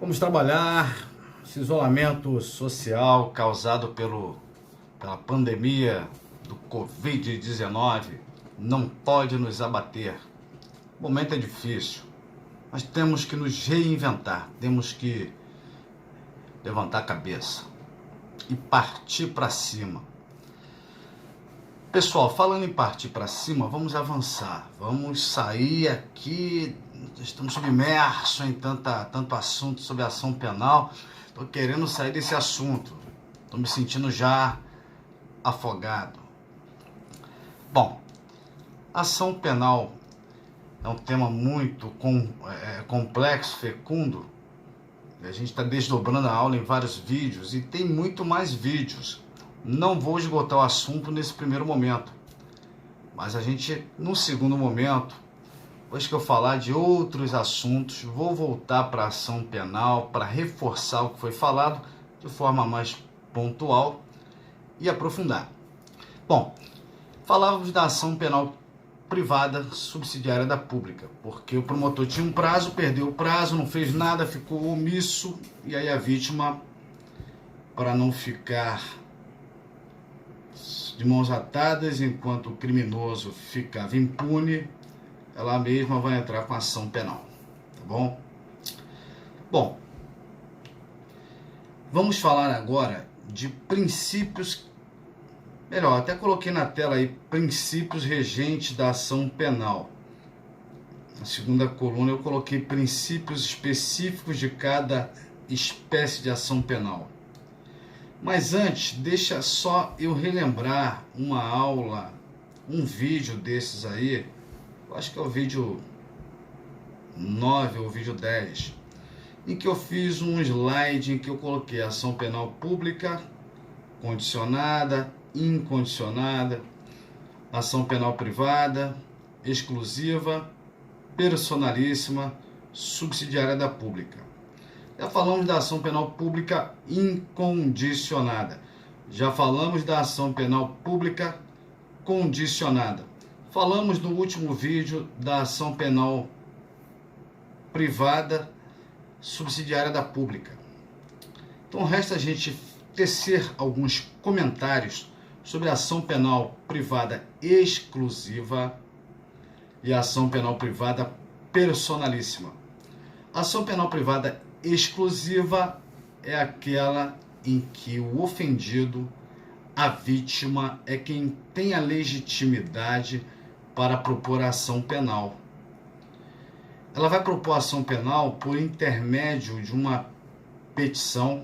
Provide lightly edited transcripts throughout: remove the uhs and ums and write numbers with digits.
Vamos trabalhar esse isolamento social causado pela pandemia do Covid-19. Não pode nos abater. O momento é difícil, mas temos que nos reinventar, temos que levantar a cabeça e partir para cima. Pessoal, falando em partir para cima, vamos avançar, vamos sair aqui, estamos submersos em tanto assunto sobre ação penal, estou querendo sair desse assunto, estou me sentindo já afogado. Bom, ação penal é um tema muito complexo, fecundo, a gente está desdobrando a aula em vários vídeos e tem muito mais vídeos. Não vou esgotar o assunto nesse primeiro momento, mas a gente, no segundo momento, depois que eu falar de outros assuntos, vou voltar para a ação penal, para reforçar o que foi falado de forma mais pontual e aprofundar. Bom, falávamos da ação penal privada subsidiária da pública, porque o promotor tinha um prazo, perdeu o prazo, não fez nada, ficou omisso, e aí a vítima, para não ficar de mãos atadas enquanto o criminoso ficava impune, ela mesma vai entrar com ação penal, tá bom? Bom, vamos falar agora de princípios, melhor, até coloquei na tela aí, princípios regentes da ação penal. Na segunda coluna eu coloquei princípios específicos de cada espécie de ação penal. Mas antes, deixa só eu relembrar uma aula, um vídeo desses aí, eu acho que é o vídeo 9 ou vídeo 10, em que eu fiz um slide em que eu coloquei ação penal pública, condicionada, incondicionada, ação penal privada, exclusiva, personalíssima, subsidiária da pública. Já falamos da ação penal pública incondicionada. Já falamos da ação penal pública condicionada. Falamos no último vídeo da ação penal privada subsidiária da pública. Então resta a gente tecer alguns comentários sobre a ação penal privada exclusiva e a ação penal privada personalíssima. A ação penal privada exclusiva é aquela em que o ofendido, a vítima, é quem tem a legitimidade para propor a ação penal. Ela vai propor a ação penal por intermédio de uma petição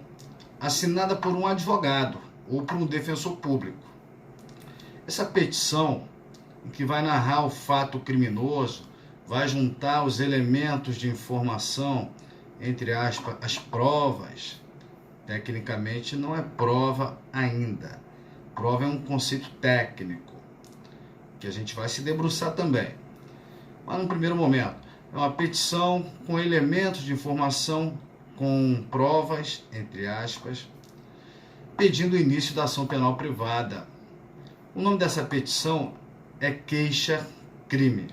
assinada por um advogado ou por um defensor público. Essa petição, que vai narrar o fato criminoso, vai juntar os elementos de informação, entre aspas, as provas. Tecnicamente não é prova ainda. Prova é um conceito técnico, que a gente vai se debruçar também. Mas no primeiro momento, é uma petição com elementos de informação, com provas, entre aspas, pedindo o início da ação penal privada. O nome dessa petição é queixa-crime.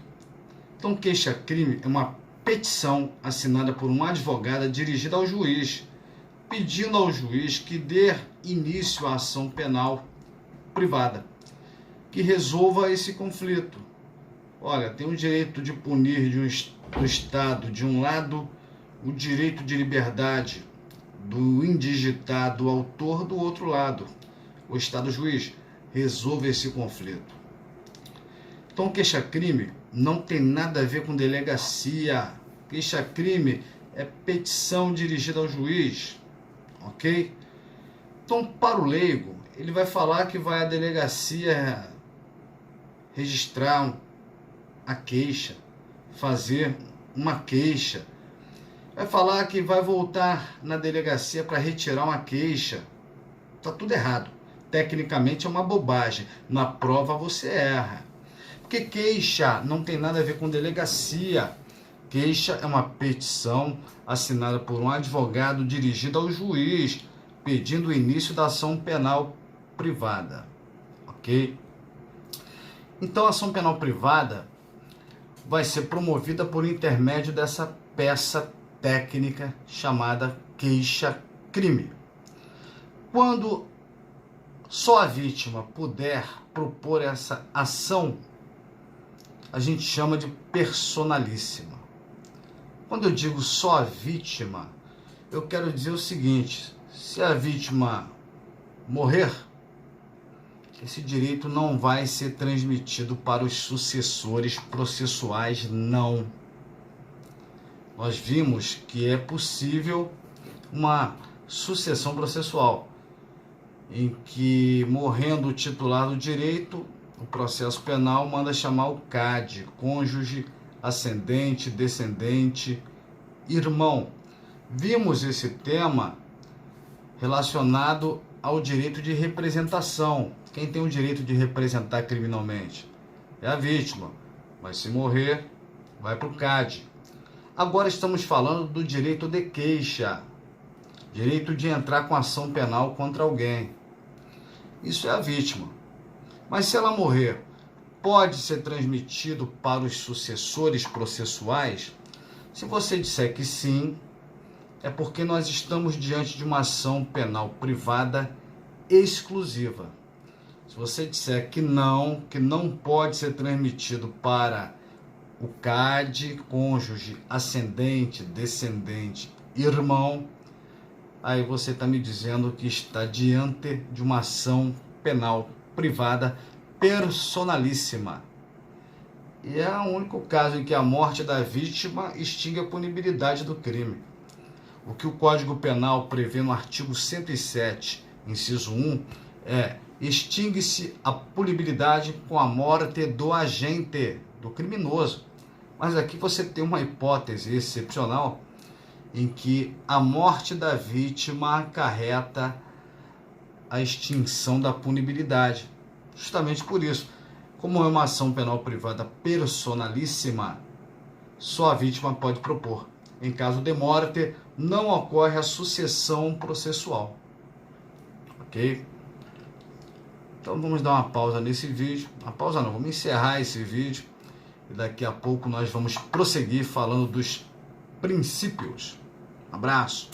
Então, queixa-crime é uma petição assinada por uma advogada dirigida ao juiz, pedindo ao juiz que dê início à ação penal privada, que resolva esse conflito. Olha, tem o direito de punir do Estado, de um lado, o direito de liberdade do indigitado, do autor, do outro lado. O Estado juiz resolve esse conflito. Então, queixa-crime não tem nada a ver com delegacia. Queixa-crime é petição dirigida ao juiz, ok? Então, para o leigo, ele vai falar que vai à delegacia registrar a queixa, fazer uma queixa. Vai falar que vai voltar na delegacia para retirar uma queixa. Está tudo errado. Tecnicamente é uma bobagem. Na prova você erra. Porque queixa não tem nada a ver com delegacia. Queixa é uma petição assinada por um advogado dirigida ao juiz, pedindo o início da ação penal privada. Ok? Então a ação penal privada vai ser promovida por intermédio dessa peça técnica chamada queixa-crime. Quando só a vítima puder propor essa ação, a gente chama de personalíssima. Quando eu digo só a vítima, eu quero dizer o seguinte: se a vítima morrer, esse direito não vai ser transmitido para os sucessores processuais, não. Nós vimos que é possível uma sucessão processual, em que, morrendo o titular do direito, o processo penal manda chamar o CAD, cônjuge, ascendente, descendente, irmão. Vimos esse tema relacionado ao direito de representação. Quem tem o direito de representar criminalmente? É a vítima, mas se morrer, vai para o CAD. Agora estamos falando do direito de queixa, direito de entrar com ação penal contra alguém. Isso é a vítima. Mas se ela morrer, pode ser transmitido para os sucessores processuais? Se você disser que sim, é porque nós estamos diante de uma ação penal privada exclusiva. Se você disser que não pode ser transmitido para o CAD, cônjuge, ascendente, descendente, irmão, aí você está me dizendo que está diante de uma ação penal privada personalíssima. E é o único caso em que a morte da vítima extingue a punibilidade do crime. O que o Código Penal prevê no artigo 107, inciso 1, é: extingue-se a punibilidade com a morte do agente, do criminoso. Mas aqui você tem uma hipótese excepcional em que a morte da vítima acarreta a extinção da punibilidade. Justamente por isso, como é uma ação penal privada personalíssima, só a vítima pode propor. Em caso de morte, não ocorre a sucessão processual. Ok? Então vamos dar uma pausa nesse vídeo. Uma pausa não, vamos encerrar esse vídeo. E daqui a pouco nós vamos prosseguir falando dos princípios. Abraço!